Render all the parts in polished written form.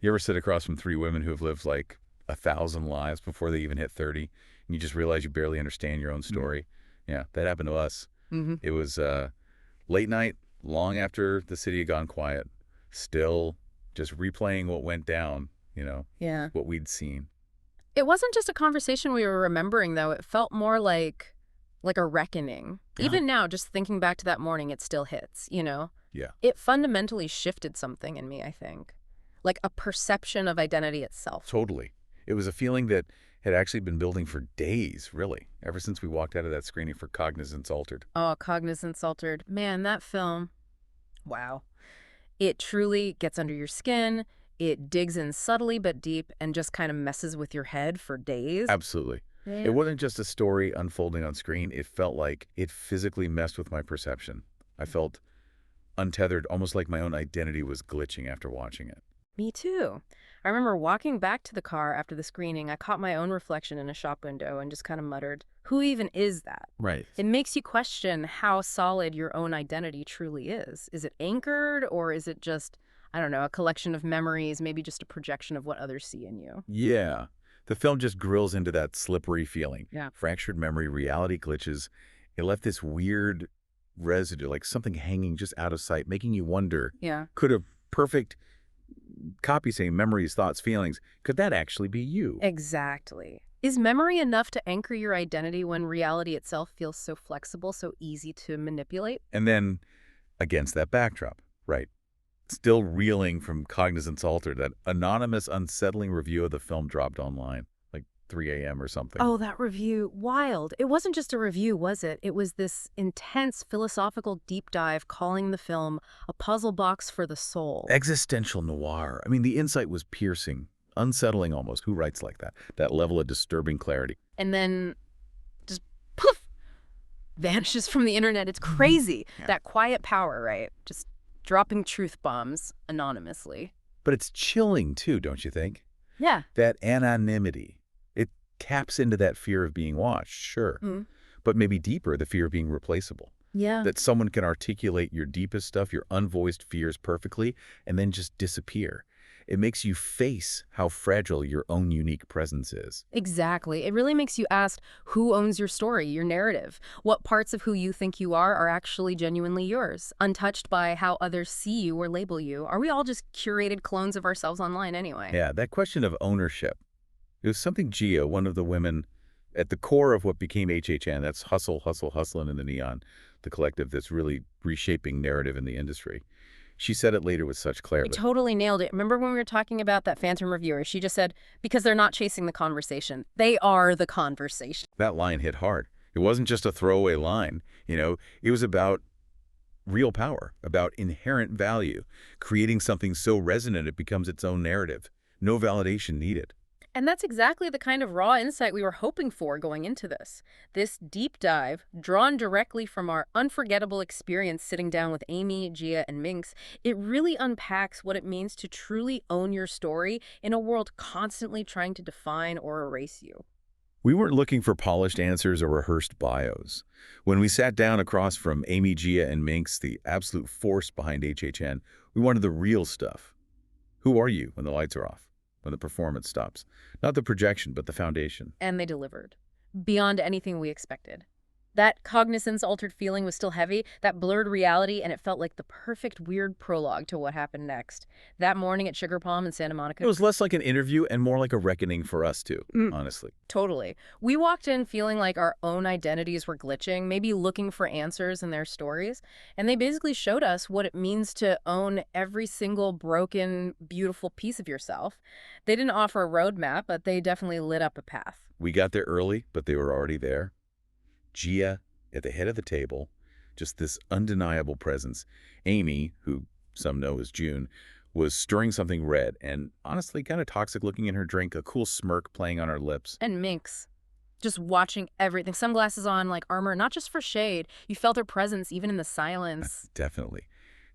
You ever sit across from three women who have lived like 1,000 lives before they even hit 30, and you just realize you barely understand your own story? Yeah, that happened to us. Mm-hmm. It was late night, long after the city had gone quiet, still just replaying what went down, Yeah. what we'd seen. It wasn't just a conversation we were remembering, though. It felt more like a reckoning. Yeah. Even now, just thinking back to that morning, it still hits, Yeah, It fundamentally shifted something in me, I think. Like a perception of identity itself. totally. It was a feeling that had actually been building for days, really, ever since we walked out of that screening for Cognizance Altered. Oh, Cognizance Altered. Man, that film. Wow. It truly gets under your skin. It digs in subtly but deep and just kind of messes with your head for days. Absolutely. Yeah. It wasn't just a story unfolding on screen. It felt like it physically messed with my perception. I felt untethered, almost like my own identity was glitching after watching it. Me too. I remember walking back to the car after the screening. I caught my own reflection in a shop window and just kind of muttered, who even is that? Right. It makes you question how solid your own identity truly is. Is it anchored, or is it just, I don't know, a collection of memories, maybe just a projection of what others see in you? Yeah. The film just grills into that slippery feeling. Yeah. Fractured memory, reality glitches. It left this weird residue, like something hanging just out of sight, making you wonder, Yeah. could a perfect copy, say, memories, thoughts, feelings, could that actually be you? Exactly. Is memory enough to anchor your identity when reality itself feels so flexible, so easy to manipulate? And then, against that backdrop, right, still reeling from Cognizance Altered, that anonymous, unsettling review of the film dropped online, like 3 a.m. or something. Oh, that review. Wild. It wasn't just a review, was it? It was this intense philosophical deep dive calling the film a puzzle box for the soul. Existential noir. I mean, the insight was piercing, unsettling almost. Who writes like that? That level of disturbing clarity. And then just poof, vanishes from the internet. It's crazy. Yeah. That quiet power, right? Just dropping truth bombs anonymously. But it's chilling, too, don't you think? Yeah. That anonymity. It taps into that fear of being watched, sure. But maybe deeper, the fear of being replaceable. Yeah. That someone can articulate your deepest stuff, your unvoiced fears perfectly, and then just disappear. It makes you face how fragile your own unique presence is. Exactly. It really makes you ask, who owns your story, your narrative? What parts of who you think you are actually genuinely yours, untouched by how others see you or label you? Are we all just curated clones of ourselves online anyway? Yeah, that question of ownership. It was something Gia, one of the women at the core of what became HHN, that's Hustlin in the Neon, the collective that's really reshaping narrative in the industry. She said it later with such You clarity. totally nailed it. Remember when we were talking about that phantom reviewer? She just said, because they're not chasing the conversation. They are the conversation. That line hit hard. It wasn't just a throwaway line. It was about real power, about inherent value, creating something so resonant it becomes its own narrative. No validation needed. And that's exactly the kind of raw insight we were hoping for going into this. This deep dive, drawn directly from our unforgettable experience sitting down with Amy, Gia, and Minx, it really unpacks what it means to truly own your story in a world constantly trying to define or erase you. We weren't looking for polished answers or rehearsed bios. When we sat down across from Amy, Gia, and Minx, the absolute force behind HHN, we wanted the real stuff. Who are you when the lights are off? When the performance stops? Not the projection, but the foundation. And they delivered. Beyond anything we expected. That Cognizance Altered feeling was still heavy, that blurred reality, and it felt like the perfect weird prologue to what happened next. That morning at Sugar Palm in Santa Monica. It was less like an interview and more like a reckoning for us, too, honestly. Totally. We walked in feeling like our own identities were glitching, maybe looking for answers in their stories, and they basically showed us what it means to own every single broken, beautiful piece of yourself. They didn't offer a roadmap, but they definitely lit up a path. We got there early, but they were already there. Gia at the head of the table, just this undeniable presence. Amy, who some know as June, was stirring something red and honestly kind of toxic looking in her drink, a cool smirk playing on her lips. And Minx, just watching everything, sunglasses on like armor, not just for shade. You felt her presence even in the silence. Definitely.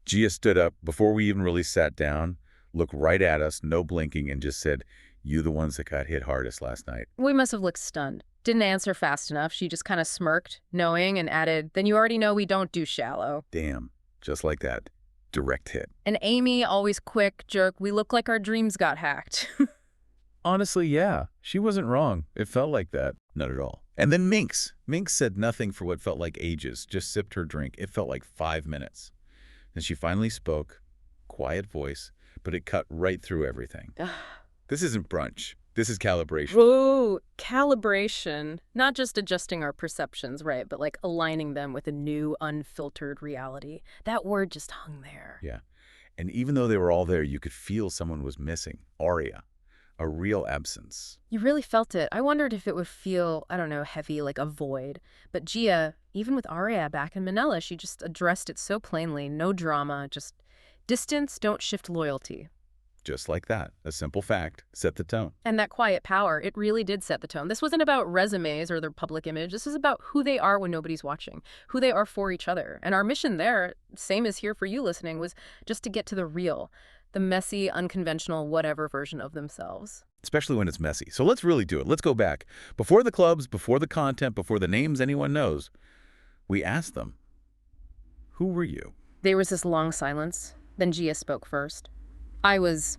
Gia stood up before we even really sat down, looked right at us, no blinking, and just said, "You the ones that got hit hardest last night." We must have looked stunned. Didn't answer fast enough. She just kind of smirked, knowing, and added, then you already know we don't do shallow. Damn, just like that. Direct hit. And Amy, always quick, jerk, we look like our dreams got hacked. Honestly, yeah. She wasn't wrong. It felt like that. Not at all. And then Minx. Minx said nothing for what felt like ages, just sipped her drink. It felt like 5 minutes. Then she finally spoke. Quiet voice, but it cut right through everything. This isn't brunch. This is calibration. Whoa, calibration. Not just adjusting our perceptions, right, but like aligning them with a new, unfiltered reality. That word just hung there. Yeah. And even though they were all there, you could feel someone was missing. Aria. A real absence. You really felt it. I wondered if it would feel, I don't know, heavy, like a void. But Gia, even with Aria back in Manila, she just addressed it so plainly. No drama, just distance, don't shift loyalty. Just like that. A simple fact set the tone. And that quiet power, it really did set the tone. This wasn't about resumes or their public image. This is about who they are when nobody's watching, who they are for each other. And our mission there, same as here for you listening, was just to get to the real, the messy, unconventional, whatever version of themselves. Especially when it's messy. So let's really do it. Let's go back. Before the clubs, before the content, before the names anyone knows, we asked them, who were you? There was this long silence. Then Gia spoke first. I was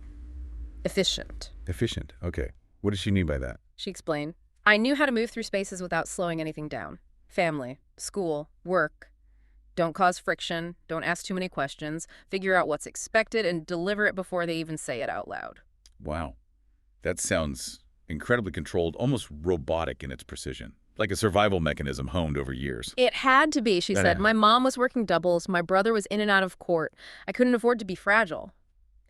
efficient. Efficient. Okay. What does she mean by that? She explained. I knew how to move through spaces without slowing anything down. Family, school, work. Don't cause friction. Don't ask too many questions. Figure out what's expected and deliver it before they even say it out loud. Wow. That sounds incredibly controlled, almost robotic in its precision. Like a survival mechanism honed over years. It had to be, she said. My mom was working doubles. My brother was in and out of court. I couldn't afford to be fragile.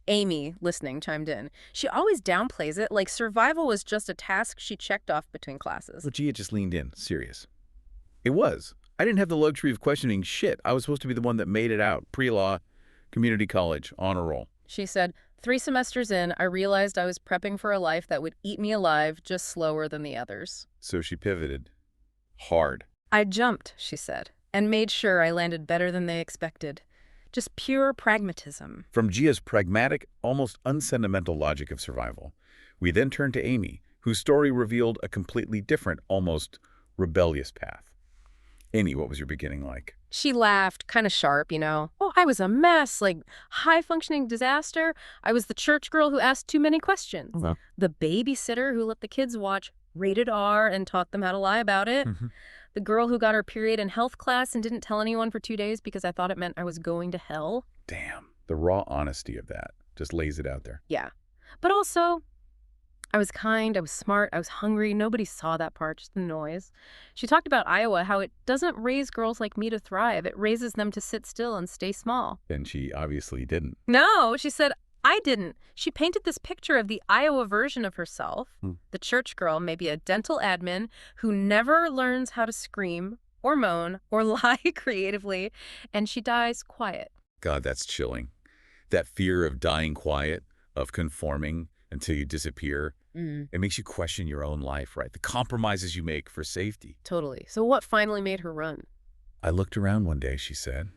Amy, listening, chimed in. She always downplays it, like survival was just a task she checked off between classes. Well, Gia just leaned in, serious. It was. I didn't have the luxury of questioning shit. I was supposed to be the one that made it out. Pre-law, community college, honor roll. She said, 3 semesters in, I realized I was prepping for a life that would eat me alive, just slower than the others. So she pivoted. Hard. I jumped, she said, and made sure I landed better than they expected. Just pure pragmatism. From Gia's pragmatic, almost unsentimental logic of survival, we then turned to Amy, whose story revealed a completely different, almost rebellious path. Amy, what was your beginning like? She laughed, kind of sharp, you know. Oh, I was a mess, like high-functioning disaster. I was the church girl who asked too many questions. The babysitter who let the kids watch rated R and taught them how to lie about it. The girl who got her period in health class and didn't tell anyone for 2 days because I thought it meant I was going to hell. Damn. The raw honesty of that just lays it out there. Yeah. But also, I was kind, I was smart, I was hungry. Nobody saw that part, just the noise. She talked about Iowa, how it doesn't raise girls like me to thrive. It raises them to sit still and stay small. And she obviously didn't. No, she said, I didn't. She painted this picture of the Iowa version of herself, the church girl, maybe a dental admin, who never learns how to scream or moan or lie creatively, and she dies quiet. God, that's chilling. That fear of dying quiet, of conforming until you disappear, it makes you question your own life, right? The compromises you make for safety. Totally. So what finally made her run? I looked around one day, she said,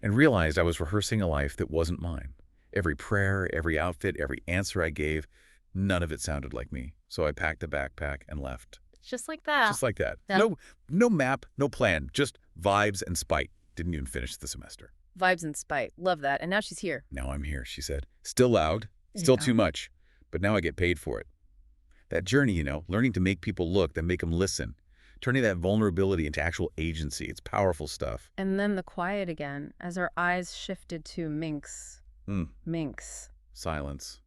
and realized I was rehearsing a life that wasn't mine. Every prayer, every outfit, every answer I gave, none of it sounded like me. So I packed a backpack and left. Just like that. Just like that. Yeah. No map, no plan, just vibes and spite. Didn't even finish the semester. Vibes and spite. Love that. And now she's here. Now I'm here, she said. Still loud, still too much, but now I get paid for it. That journey, you know, learning to make people look, then make them listen. Turning that vulnerability into actual agency. It's powerful stuff. And then the quiet again, as our eyes shifted to Minx. Minx. Silence.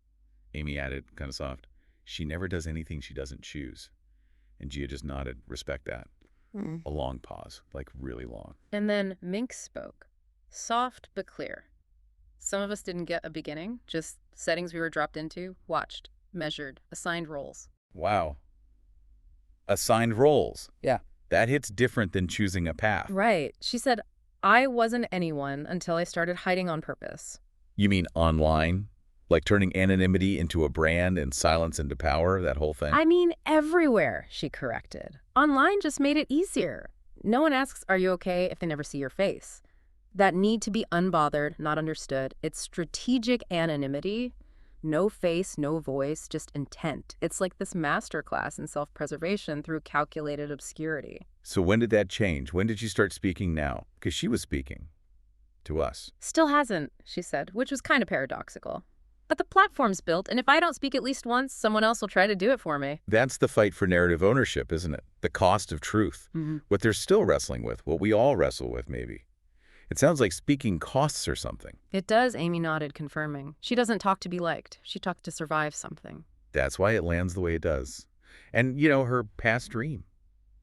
Amy added, kind of soft. She never does anything she doesn't choose. And Gia just nodded, respect that. A long pause, like really long. And then Minx spoke. Soft but clear. Some of us didn't get a beginning, just settings we were dropped into, watched, measured, assigned roles. Wow. Assigned roles. Yeah. That hits different than choosing a path. Right. She said, I wasn't anyone until I started hiding on purpose. You mean online? Like turning anonymity into a brand and silence into power, that whole thing? I mean everywhere, she corrected. Online just made it easier. No one asks, are you okay, if they never see your face. That need to be unbothered, not understood. It's strategic anonymity. No face, no voice, just intent. It's like this masterclass in self-preservation through calculated obscurity. So when did that change? When did you start speaking now? Because she was speaking. to us. Still hasn't, she said, which was kind of paradoxical. But the platform's built, and if I don't speak at least once, someone else will try to do it for me. That's the fight for narrative ownership, isn't it? The cost of truth. What they're still wrestling with, what we all wrestle with, maybe. It sounds like speaking costs or something. It does, Amy nodded, confirming. She doesn't talk to be liked. She talks to survive something. That's why it lands the way it does. And, her past dream.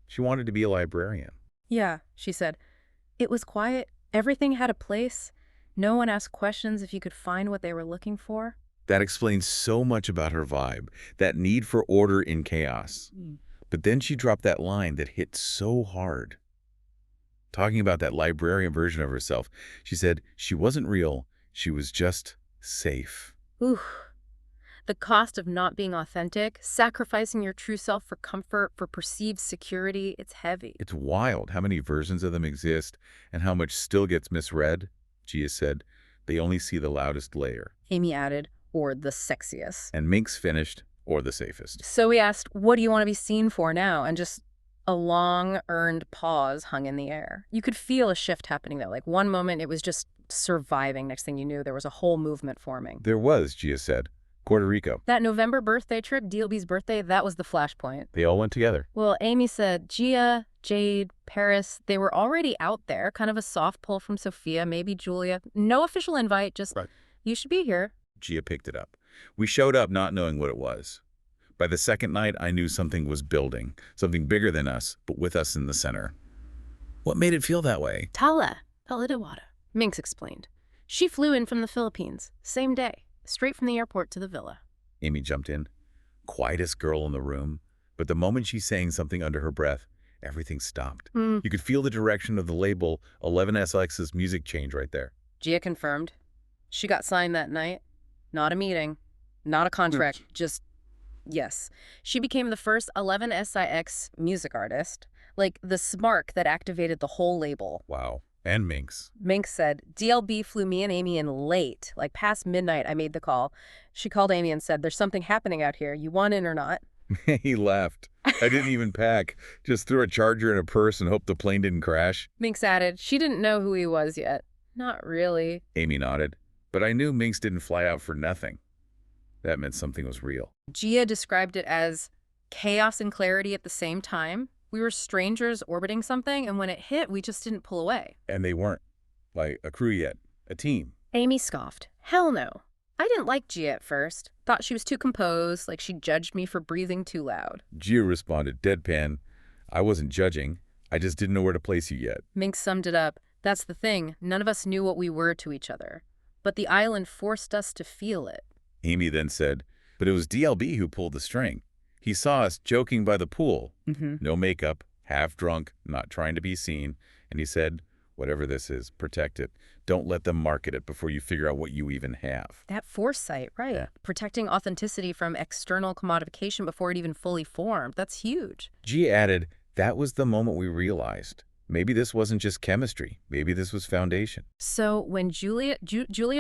She wanted to be a librarian. Yeah, she said. It was quiet. Everything had a place. No one asked questions if you could find what they were looking for. That explains so much about her vibe, that need for order in chaos. But then she dropped that line that hit so hard. Talking about that librarian version of herself, she said she wasn't real, she was just safe. Ooh. The cost of not being authentic, sacrificing your true self for comfort, for perceived security, it's heavy. It's wild how many versions of them exist and how much still gets misread. Gia said, they only see the loudest layer. Amy added, or the sexiest. And Minx finished, or the safest. So we asked, what do you want to be seen for now? And just a long, earned pause hung in the air. You could feel a shift happening there. Like one moment it was just surviving. Next thing you knew, there was a whole movement forming. There was, Gia said. Puerto Rico. That November birthday trip, D.L.B's birthday, that was the flashpoint. They all went together. Well, Amy said Gia, Jade, Paris, they were already out there, kind of a soft pull from Sophia, maybe Julia. No official invite, just, Right. You should be here. Gia picked it up. We showed up not knowing what it was. By the second night, I knew something was building, something bigger than us, but with us in the center. What made it feel that way? Tala de Wada, Minx explained. She flew in from the Philippines, same day, straight from the airport to the villa. Amy jumped in. Quietest girl in the room, but the moment she sang something under her breath, everything stopped. You could feel the direction of the label 11SX's music change right there. Gia confirmed. She got signed that night. Not a meeting, not a contract, just yes. She became the first 11SIX music artist, like the spark that activated the whole label. Wow. And Minx. Minx said, D.L.B flew me and Amy in late, like past midnight I made the call. She called Amy and said, there's something happening out here. You want in or not? He laughed. I didn't even pack. Just threw a charger in a purse and hoped the plane didn't crash. Minx added, she didn't know who he was yet. Not really. Amy nodded. But I knew Minx didn't fly out for nothing. That meant something was real. Gia described it as chaos and clarity at the same time. We were strangers orbiting something, and when it hit, we just didn't pull away. And they weren't. Like a crew yet. A team. Amy scoffed. Hell no. I didn't like Gia at first. Thought she was too composed, like she judged me for breathing too loud. Gia responded, deadpan. I wasn't judging. I just didn't know where to place you yet. Minx summed it up. That's the thing. None of us knew what we were to each other. But the island forced us to feel it. Amy then said, but it was D.L.B who pulled the string. He saw us joking by the pool. No makeup, half drunk, not trying to be seen. And he said, whatever this is, protect it. Don't let them market it before you figure out what you even have. That foresight, right. Yeah. Protecting authenticity from external commodification before it even fully formed. That's huge. G added, that was the moment we realized. Maybe this wasn't just chemistry. Maybe this was foundation. So when Julia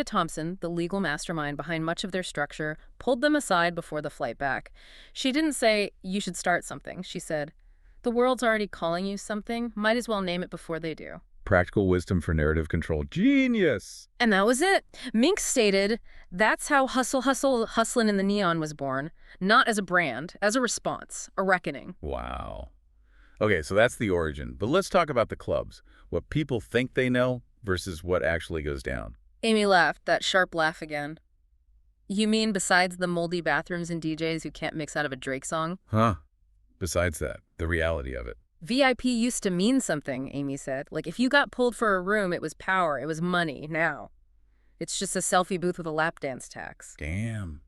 Thompson, the legal mastermind behind much of their structure, pulled them aside before the flight back, she didn't say, you should start something. She said, the world's already calling you something. Might as well name it before they do. Practical wisdom for narrative control. Genius! And that was it. Minx stated, that's how Hustlin in the Neon was born. Not as a brand, as a response, a reckoning. Wow. Okay, so that's the origin. But let's talk about the clubs. What people think they know versus what actually goes down. Amy laughed, that sharp laugh again. You mean besides the moldy bathrooms and DJs who can't mix out of a Drake song? Huh. Besides that, the reality of it. VIP used to mean something, Amy said. Like if you got pulled for a room, it was power, it was money. Now, it's just a selfie booth with a lap dance tax. Damn.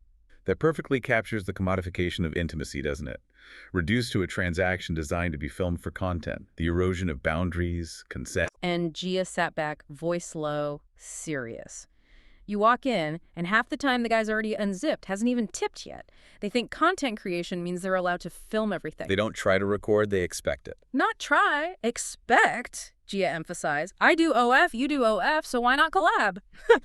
That perfectly captures the commodification of intimacy, doesn't it? Reduced to a transaction designed to be filmed for content. The erosion of boundaries, consent. And Gia sat back, voice low, serious. You walk in, and half the time the guy's already unzipped, hasn't even tipped yet. They think content creation means they're allowed to film everything. They don't try to record, they expect it. Not try, expect, Gia emphasized. I do OF, you do OF, so why not collab?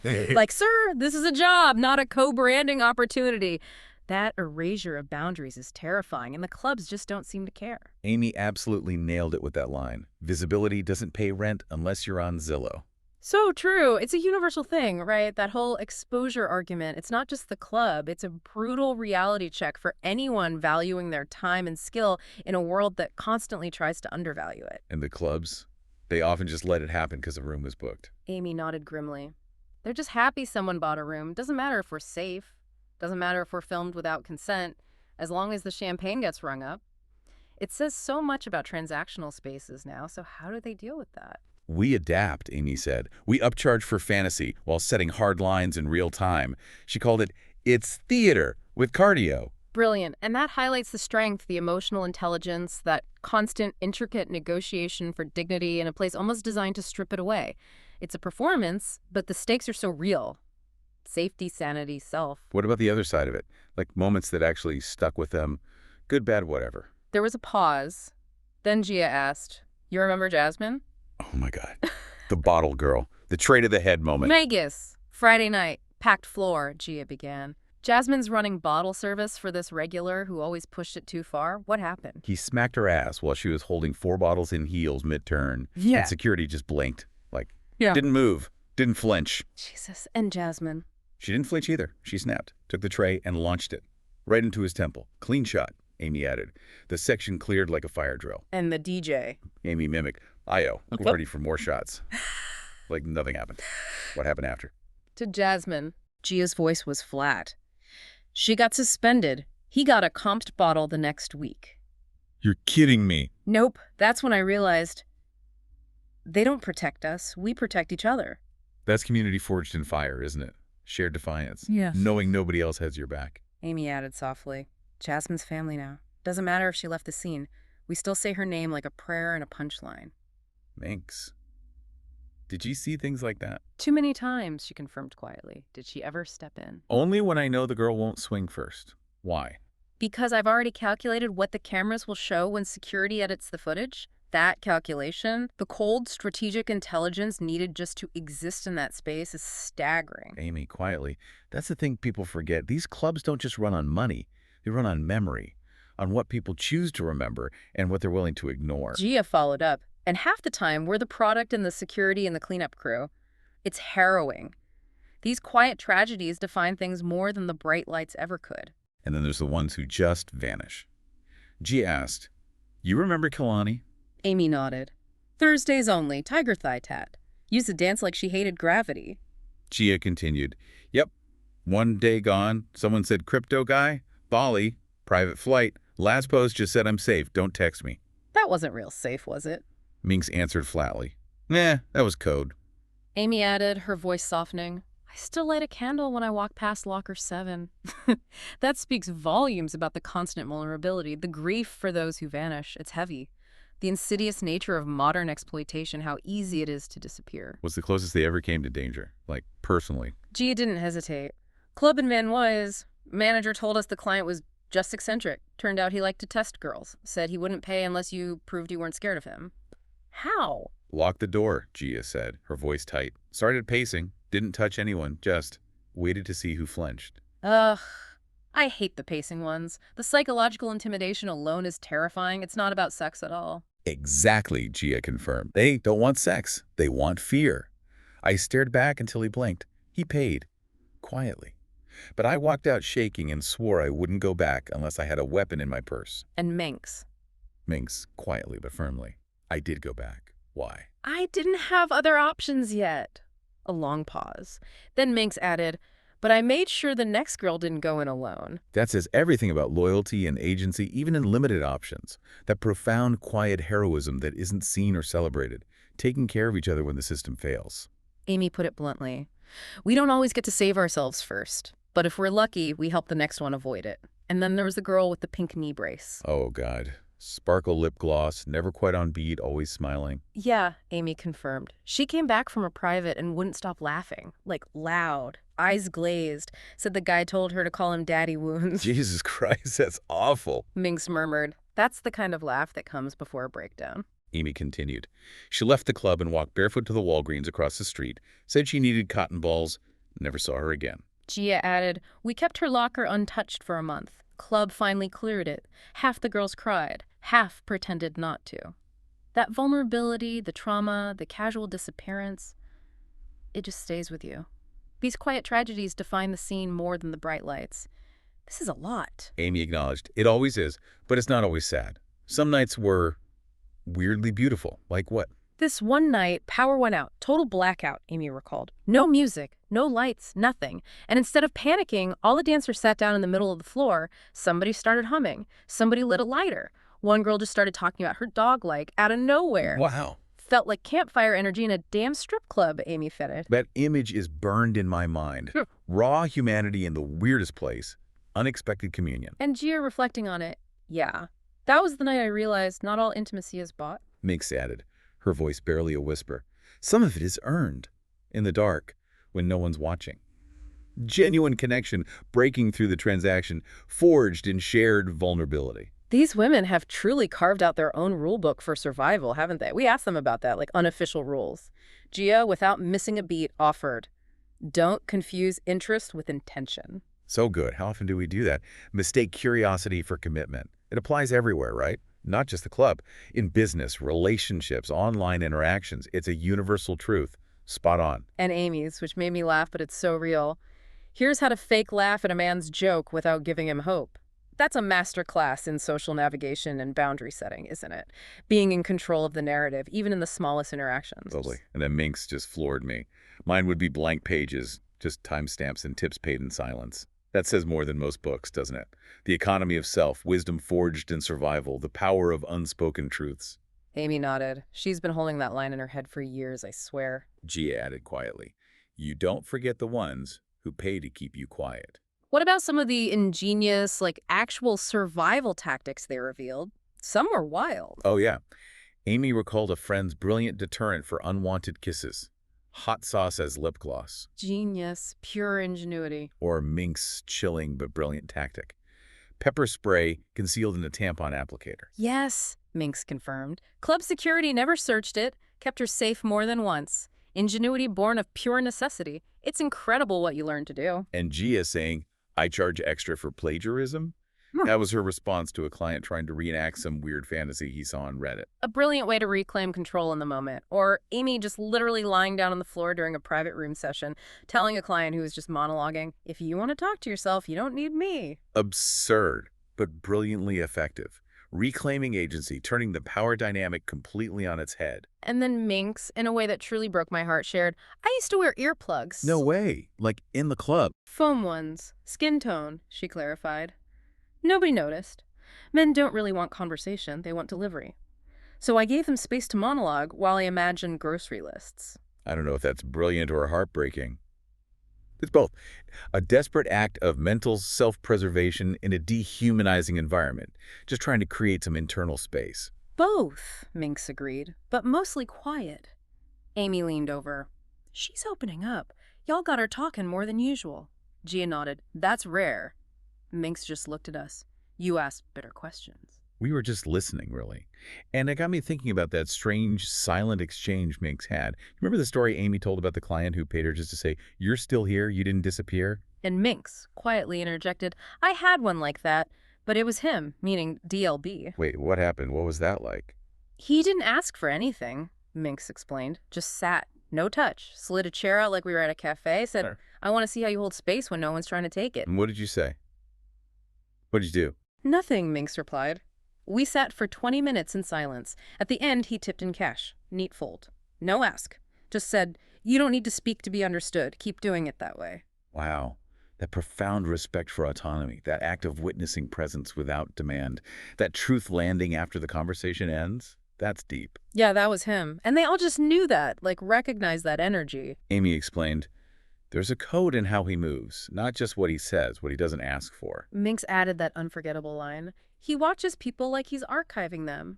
Like, sir, this is a job, not a co-branding opportunity. That erasure of boundaries is terrifying, and the clubs just don't seem to care. Amy absolutely nailed it with that line. Visibility doesn't pay rent unless you're on Zillow. So true. It's a universal thing, right? That whole exposure argument. It's not just the club. It's a brutal reality check for anyone valuing their time and skill in a world that constantly tries to undervalue it. And the clubs, they often just let it happen because a room was booked. Amy nodded grimly. They're just happy someone bought a room. Doesn't matter if we're safe. Doesn't matter if we're filmed without consent, as long as the champagne gets rung up. It says so much about transactional spaces now, so how do they deal with that? We adapt, Amy said. We upcharge for fantasy while setting hard lines in real time. She called it, it's theater with cardio. Brilliant. And that highlights the strength, the emotional intelligence, that constant, intricate negotiation for dignity in a place almost designed to strip it away. It's a performance, but the stakes are so real. Safety, sanity, self. What about the other side of it? Like moments that actually stuck with them? Good, bad, whatever. There was a pause. Then Gia asked, "You remember Jasmine?" Oh my God. The bottle girl. The tray to the head moment. Vegas. Friday night. Packed floor, Gia began. Jasmine's running bottle service for this regular who always pushed it too far. What happened? He smacked her ass while she was holding 4 bottles in heels mid-turn. Yeah. And security just blinked. Like, Yeah. didn't move. Didn't flinch. Jesus. And Jasmine. She didn't flinch either. She snapped, took the tray, and launched it. Right into his temple. Clean shot, Amy added. The section cleared like a fire drill. And the DJ. Amy mimicked. Io, ready for more shots. Like nothing happened. What happened after? To Jasmine, Gia's voice was flat. She got suspended. He got a comped bottle the next week. You're kidding me. Nope. That's when I realized they don't protect us. We protect each other. That's community forged in fire, isn't it? Shared defiance. Yes. Knowing nobody else has your back. Amy added softly. Jasmine's family now. Doesn't matter if she left the scene. We still say her name like a prayer and a punchline. Minx. Did you see things like that? Too many times, she confirmed quietly. Did she ever step in? Only when I know the girl won't swing first. Why? Because I've already calculated what the cameras will show when security edits the footage. That calculation, the cold strategic intelligence needed just to exist in that space is staggering. Amy, quietly. That's the thing people forget. These clubs don't just run on money. They run on memory, on what people choose to remember and what they're willing to ignore. Gia followed up. And half the time, we're the product and the security and the cleanup crew. It's harrowing. These quiet tragedies define things more than the bright lights ever could. And then there's the ones who just vanish. Gia asked, you remember Kalani? Amy nodded. Thursdays only, tiger thigh tat. Used to dance like she hated gravity. Gia continued, yep, one day gone. Someone said, crypto guy, Bali, private flight. Last post just said I'm safe, don't text me. That wasn't real safe, was it? Minx answered flatly. That was code. Amy added, her voice softening. I still light a candle when I walk past Locker 7. That speaks volumes about the constant vulnerability, the grief for those who vanish. It's heavy. The insidious nature of modern exploitation, how easy it is to disappear. Was the closest they ever came to danger, like personally. Gia didn't hesitate. Club in Van Nuys. Manager told us the client was just eccentric. Turned out he liked to test girls. Said he wouldn't pay unless you proved you weren't scared of him. How? Lock the door, Gia said, her voice tight. Started pacing, didn't touch anyone, just waited to see who flinched. Ugh. I hate the pacing ones. The psychological intimidation alone is terrifying. It's not about sex at all. Exactly, Gia confirmed. They don't want sex. They want fear. I stared back until he blinked. He paid. Quietly. But I walked out shaking and swore I wouldn't go back unless I had a weapon in my purse. And Minx. Minx, quietly but firmly. I did go back. Why? I didn't have other options yet. A long pause. Then Minx added, but I made sure the next girl didn't go in alone. That says everything about loyalty and agency, even in limited options. That profound, quiet heroism that isn't seen or celebrated. Taking care of each other when the system fails. Amy put it bluntly. We don't always get to save ourselves first. But if we're lucky, we help the next one avoid it. And then there was the girl with the pink knee brace. Oh, God. Sparkle lip gloss, never quite on beat, always smiling. Yeah, Amy confirmed. She came back from a private and wouldn't stop laughing. Like, loud. Eyes glazed. Said the guy told her to call him Daddy Wounds. Jesus Christ, that's awful. Minx murmured. That's the kind of laugh that comes before a breakdown. Amy continued. She left the club and walked barefoot to the Walgreens across the street, said she needed cotton balls, never saw her again. Gia added, we kept her locker untouched for a month. Club finally cleared it. Half the girls cried. Half pretended not to. That vulnerability, the trauma, the casual disappearance, it just stays with you. These quiet tragedies define the scene more than the bright lights. This is a lot. Amy acknowledged. It always is, but it's not always sad. Some nights were weirdly beautiful. Like what? This one night, power went out. Total blackout, Amy recalled. No music, no lights, nothing. And instead of panicking, all the dancers sat down in the middle of the floor. Somebody started humming. Somebody lit a lighter. One girl just started talking about her dog, like, out of nowhere. Wow. Felt like campfire energy in a damn strip club, Amy fitted. That image is burned in my mind. Raw humanity in the weirdest place. Unexpected communion. And Gia reflecting on it, yeah. That was the night I realized not all intimacy is bought. Minx added, her voice barely a whisper. Some of it is earned. In the dark, when no one's watching. Genuine connection breaking through the transaction, forged in shared vulnerability. These women have truly carved out their own rule book for survival, haven't they? We asked them about that, like unofficial rules. Gia, without missing a beat, offered, don't confuse interest with intention. So good. How often do we do that? Mistake curiosity for commitment. It applies everywhere, right? Not just the club. In business, relationships, online interactions, it's a universal truth. Spot on. And Amy's, which made me laugh, but it's so real. Here's how to fake laugh at a man's joke without giving him hope. That's a master class in social navigation and boundary setting, isn't it? Being in control of the narrative, even in the smallest interactions. Lovely. And then Minx just floored me. Mine would be blank pages, just timestamps and tips paid in silence. That says more than most books, doesn't it? The economy of self, wisdom forged in survival, the power of unspoken truths. Amy nodded. She's been holding that line in her head for years, I swear. Gia added quietly, you don't forget the ones who pay to keep you quiet. What about some of the ingenious, actual survival tactics they revealed? Some were wild. Oh, yeah. Amy recalled a friend's brilliant deterrent for unwanted kisses. Hot sauce as lip gloss. Genius. Pure ingenuity. Or Minx's chilling but brilliant tactic. Pepper spray concealed in a tampon applicator. Yes, Minx confirmed. Club security never searched it, kept her safe more than once. Ingenuity born of pure necessity. It's incredible what you learn to do. And Gia saying, I charge extra for plagiarism? That was her response to a client trying to reenact some weird fantasy he saw on Reddit. A brilliant way to reclaim control in the moment. Or Amy just literally lying down on the floor during a private room session, telling a client who was just monologuing, if you want to talk to yourself, you don't need me. Absurd, but brilliantly effective. Reclaiming agency, turning the power dynamic completely on its head. And then Minx, in a way that truly broke my heart, shared, I used to wear earplugs. No way. Like in the club. Foam ones. Skin tone, she clarified. Nobody noticed. Men don't really want conversation, they want delivery. So I gave them space to monologue while I imagined grocery lists. I don't know if that's brilliant or heartbreaking. It's both. A desperate act of mental self-preservation in a dehumanizing environment, just trying to create some internal space. Both, Minx agreed, but mostly quiet. Amy leaned over. She's opening up. Y'all got her talking more than usual. Gia nodded. That's rare. Minx just looked at us. You asked better questions. We were just listening, really. And it got me thinking about that strange, silent exchange Minx had. Remember the story Amy told about the client who paid her just to say, you're still here, you didn't disappear? And Minx quietly interjected, I had one like that, but it was him, meaning D.L.B. Wait, what happened? What was that like? He didn't ask for anything, Minx explained. Just sat. No touch. Slid a chair out like we were at a cafe. Said, Sure. I want to see how you hold space when no one's trying to take it. And what did you say? What did you do? Nothing, Minx replied. We sat for 20 minutes in silence. At the end, he tipped in cash. Neat fold. No ask. Just said, you don't need to speak to be understood. Keep doing it that way. Wow. That profound respect for autonomy, that act of witnessing presence without demand, that truth landing after the conversation ends, that's deep. Yeah, that was him. And they all just knew that, recognized that energy. Amy explained, there's a code in how he moves, not just what he says, what he doesn't ask for. Minx added that unforgettable line. He watches people like he's archiving them,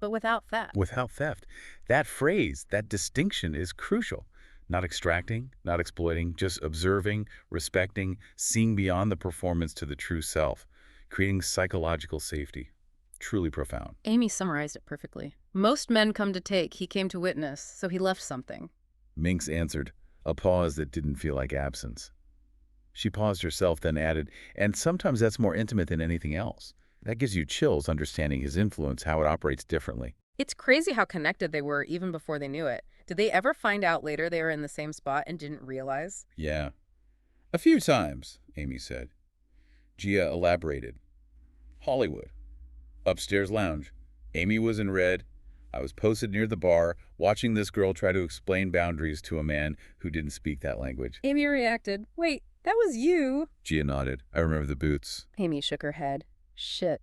but without theft. Without theft. That phrase, that distinction is crucial. Not extracting, not exploiting, just observing, respecting, seeing beyond the performance to the true self, creating psychological safety. Truly profound. Amy summarized it perfectly. Most men come to take, he came to witness, so he left something. Minx answered, a pause that didn't feel like absence. She paused herself, then added, and sometimes that's more intimate than anything else. That gives you chills understanding his influence, how it operates differently. It's crazy how connected they were even before they knew it. Did they ever find out later they were in the same spot and didn't realize? Yeah. A few times, Amy said. Gia elaborated. Hollywood. Upstairs lounge. Amy was in red. I was posted near the bar, watching this girl try to explain boundaries to a man who didn't speak that language. Amy reacted, "Wait, that was you." Gia nodded. I remember the boots. Amy shook her head. Shit.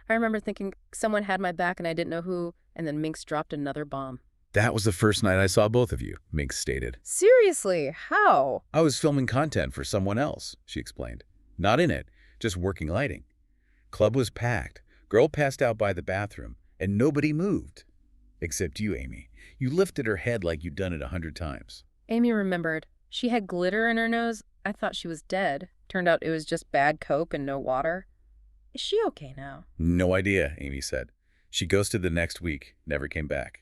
I remember thinking someone had my back and I didn't know who, and then Minx dropped another bomb. That was the first night I saw both of you, Minx stated. Seriously, how? I was filming content for someone else, she explained. Not in it, just working lighting. Club was packed. Girl passed out by the bathroom, and nobody moved. Except you, Amy. You lifted her head like you'd done it 100 times. Amy remembered. She had glitter in her nose. I thought she was dead. Turned out it was just bad coke and no water. Is she okay now? No idea, Amy said. She ghosted the next week, never came back.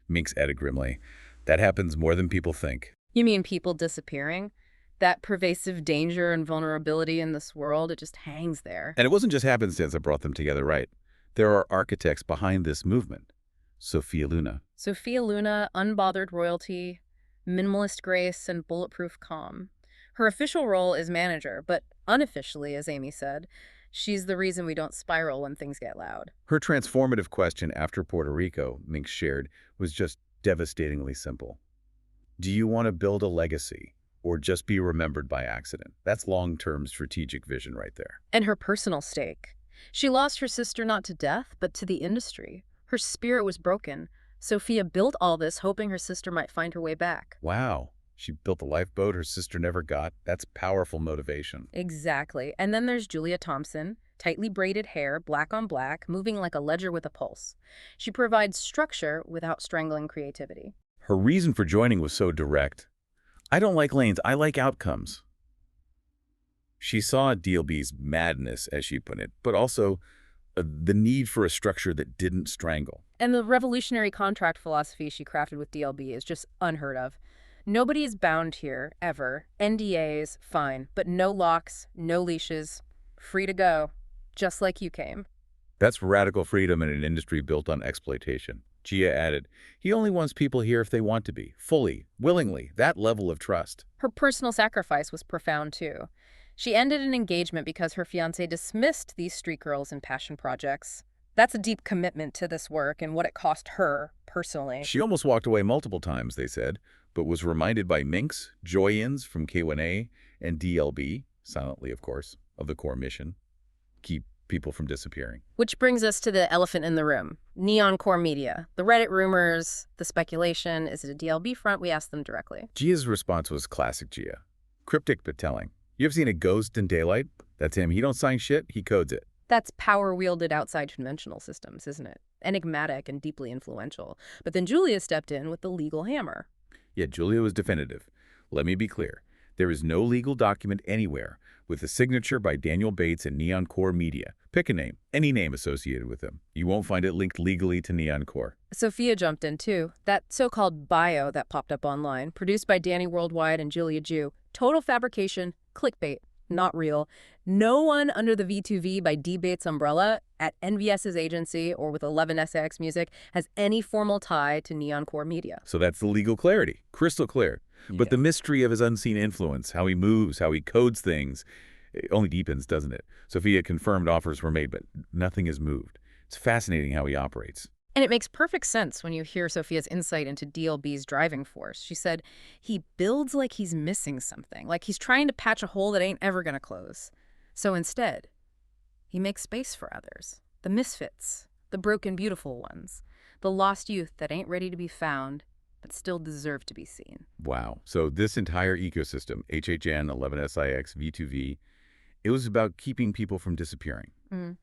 Minx added grimly, that happens more than people think. You mean people disappearing? That pervasive danger and vulnerability in this world, it just hangs there. And it wasn't just happenstance that brought them together, right? There are architects behind this movement. Sophia Luna. Sophia Luna, unbothered royalty, minimalist grace, and bulletproof calm. Her official role is manager, but unofficially, as Amy said, she's the reason we don't spiral when things get loud. Her transformative question after Puerto Rico, Minx shared, was just devastatingly simple. Do you want to build a legacy or just be remembered by accident? That's long-term strategic vision right there. And her personal stake. She lost her sister not to death, but to the industry. Her spirit was broken. Sophia built all this hoping her sister might find her way back. Wow. She built a lifeboat her sister never got. That's powerful motivation. Exactly. And then there's Julia Thompson, tightly braided hair, black on black, moving like a ledger with a pulse. She provides structure without strangling creativity. Her reason for joining was so direct. I don't like lanes, I like outcomes. She saw D.L.B's madness, as she put it, but also the need for a structure that didn't strangle. And the revolutionary contract philosophy she crafted with D.L.B is just unheard of. Nobody is bound here, ever. NDAs, fine, but no locks, no leashes. Free to go, just like you came. That's radical freedom in an industry built on exploitation. Gia added, he only wants people here if they want to be, fully, willingly, that level of trust. Her personal sacrifice was profound, too. She ended an engagement because her fiancé dismissed these street girls and passion projects. That's a deep commitment to this work and what it cost her, personally. She almost walked away multiple times, they said, but was reminded by Minx, Joy-Ins from K1A, and D.L.B, silently of course, of the core mission. Keep people from disappearing. Which brings us to the elephant in the room, NeonKore Media. The Reddit rumors, the speculation, is it a D.L.B front? We asked them directly. Gia's response was classic Gia. Cryptic but telling. You ever seen a ghost in daylight? That's him. He don't sign shit, he codes it. That's power wielded outside conventional systems, isn't it? Enigmatic and deeply influential. But then Julia stepped in with the legal hammer. Yet Julia was definitive. Let me be clear. There is no legal document anywhere with a signature by Daniel Bates and NeonKore Media. Pick a name, any name associated with them. You won't find it linked legally to NeonKore. Sophia jumped in too. That so-called bio that popped up online, produced by Danny Worldwide and Julia Jew. Total fabrication, clickbait, not real. No one under the V2V by D. Bates umbrella at NVS's agency or with 11SX Music has any formal tie to NeonKore Media. So that's the legal clarity, crystal clear. Yeah. But the mystery of his unseen influence, how he moves, how he codes things, it only deepens, doesn't it? Sophia confirmed offers were made, but nothing has moved. It's fascinating how he operates. And it makes perfect sense when you hear Sophia's insight into D.L.B's driving force. She said, he builds like he's missing something, like he's trying to patch a hole that ain't ever gonna close. So instead, he makes space for others, the misfits, the broken beautiful ones, the lost youth that ain't ready to be found, but still deserve to be seen. Wow. So this entire ecosystem, HHN, 11SIX, V2V, it was about keeping people from disappearing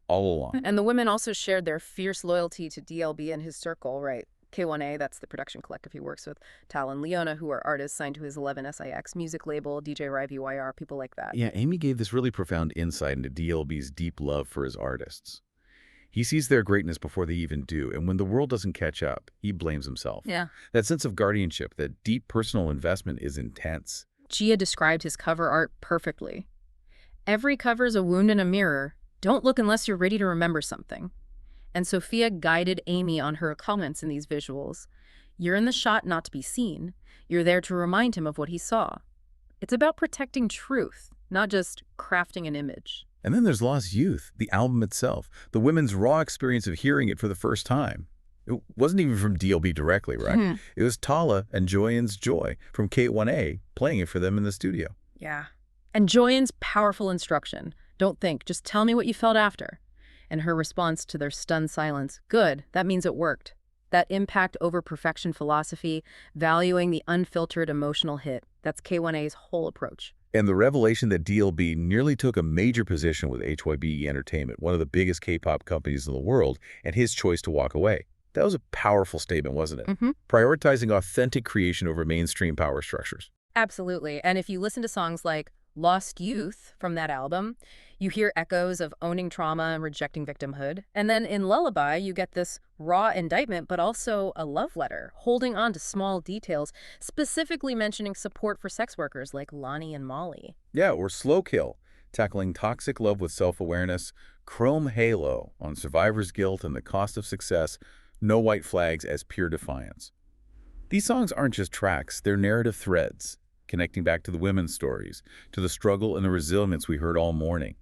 all along. And the women also shared their fierce loyalty to D.L.B and his circle, right? K1A, that's the production collective he works with, Tal and Leona, who are artists signed to his 11SIX music label, DJ YVYR, people like that. Yeah, Amy gave this really profound insight into D.L.B's deep love for his artists. He sees their greatness before they even do, and when the world doesn't catch up, he blames himself. Yeah. That sense of guardianship, that deep personal investment is intense. Gia described his cover art perfectly. Every cover is a wound in a mirror. Don't look unless you're ready to remember something. And Sophia guided Amy on her comments in these visuals. You're in the shot not to be seen. You're there to remind him of what he saw. It's about protecting truth, not just crafting an image. And then there's Lost Youth, the album itself, the women's raw experience of hearing it for the first time. It wasn't even from D.L.B. directly, right? It was Tala and Joyan's Joy from K1A playing it for them in the studio. Yeah. And Joyan's powerful instruction, don't think, just tell me what you felt after. And her response to their stunned silence, good, that means it worked. That impact over perfection philosophy, valuing the unfiltered emotional hit, that's K1A's whole approach. And the revelation that D.L.B. nearly took a major position with HYB Entertainment, one of the biggest K-pop companies in the world, and his choice to walk away. That was a powerful statement, wasn't it? Prioritizing authentic creation over mainstream power structures. Absolutely. And if you listen to songs like Lost Youth from that album, you hear echoes of owning trauma and rejecting victimhood. And then in Lullaby, you get this raw indictment, but also a love letter, holding on to small details, specifically mentioning support for sex workers like Lonnie and Molly. Yeah, or Slow Kill, tackling toxic love with self-awareness, Chrome Halo on survivor's guilt and the cost of success, No White Flags as pure defiance. These songs aren't just tracks, they're narrative threads, connecting back to the women's stories, to the struggle and the resilience we heard all morning.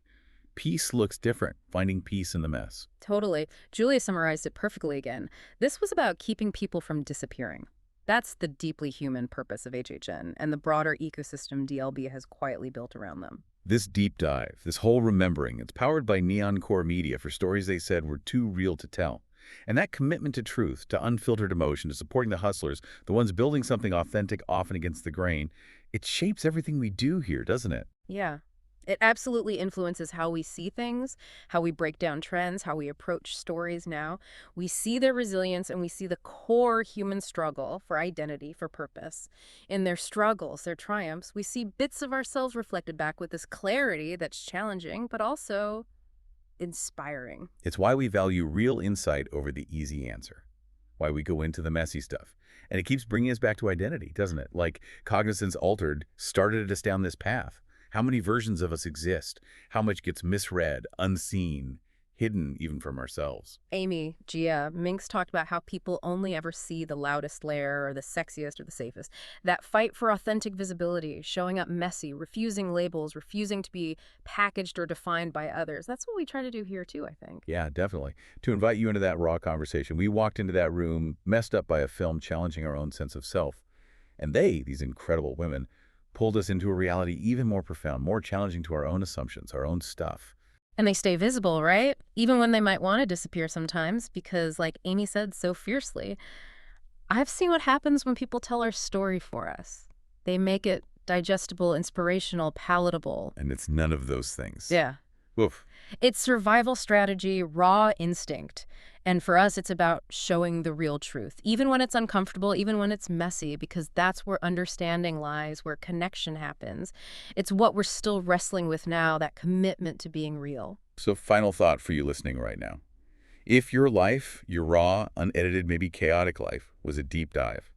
Peace looks different, finding peace in the mess. Totally. Julia summarized it perfectly again. This was about keeping people from disappearing. That's the deeply human purpose of HHN and the broader ecosystem D.L.B. has quietly built around them. This deep dive, this whole remembering, it's powered by NeonKore Media for stories they said were too real to tell. And that commitment to truth, to unfiltered emotion, to supporting the hustlers, the ones building something authentic, often against the grain, it shapes everything we do here, doesn't it? Yeah. It absolutely influences how we see things, how we break down trends, how we approach stories now. We see their resilience and we see the core human struggle for identity, for purpose. In their struggles, their triumphs, we see bits of ourselves reflected back with this clarity that's challenging, but also inspiring. It's why we value real insight over the easy answer, why we go into the messy stuff. And it keeps bringing us back to identity, doesn't it? Like Cognizance Altered started us down this path. How many versions of us exist? How much gets misread, unseen, hidden even from ourselves? Amy, Gia, Minx talked about how people only ever see the loudest layer or the sexiest or the safest. That fight for authentic visibility, showing up messy, refusing labels, refusing to be packaged or defined by others. That's what we try to do here too, I think. Yeah, definitely. To invite you into that raw conversation, we walked into that room messed up by a film challenging our own sense of self. And they, these incredible women, pulled us into a reality even more profound, more challenging to our own assumptions, our own stuff. And they stay visible, right? Even when they might want to disappear sometimes, because like Amy said so fiercely, I've seen what happens when people tell our story for us. They make it digestible, inspirational, palatable. And it's none of those things. Yeah. Woof. It's survival strategy, raw instinct. And for us, it's about showing the real truth, even when it's uncomfortable, even when it's messy, because that's where understanding lies, where connection happens. It's what we're still wrestling with now, that commitment to being real. So final thought for you listening right now. If your life, your raw, unedited, maybe chaotic life, was a deep dive,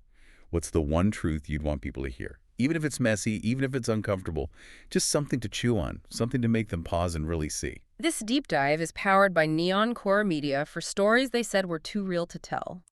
what's the one truth you'd want people to hear? Even if it's messy, even if it's uncomfortable, just something to chew on, something to make them pause and really see. This deep dive is powered by NeonKore Media for stories they said were too real to tell.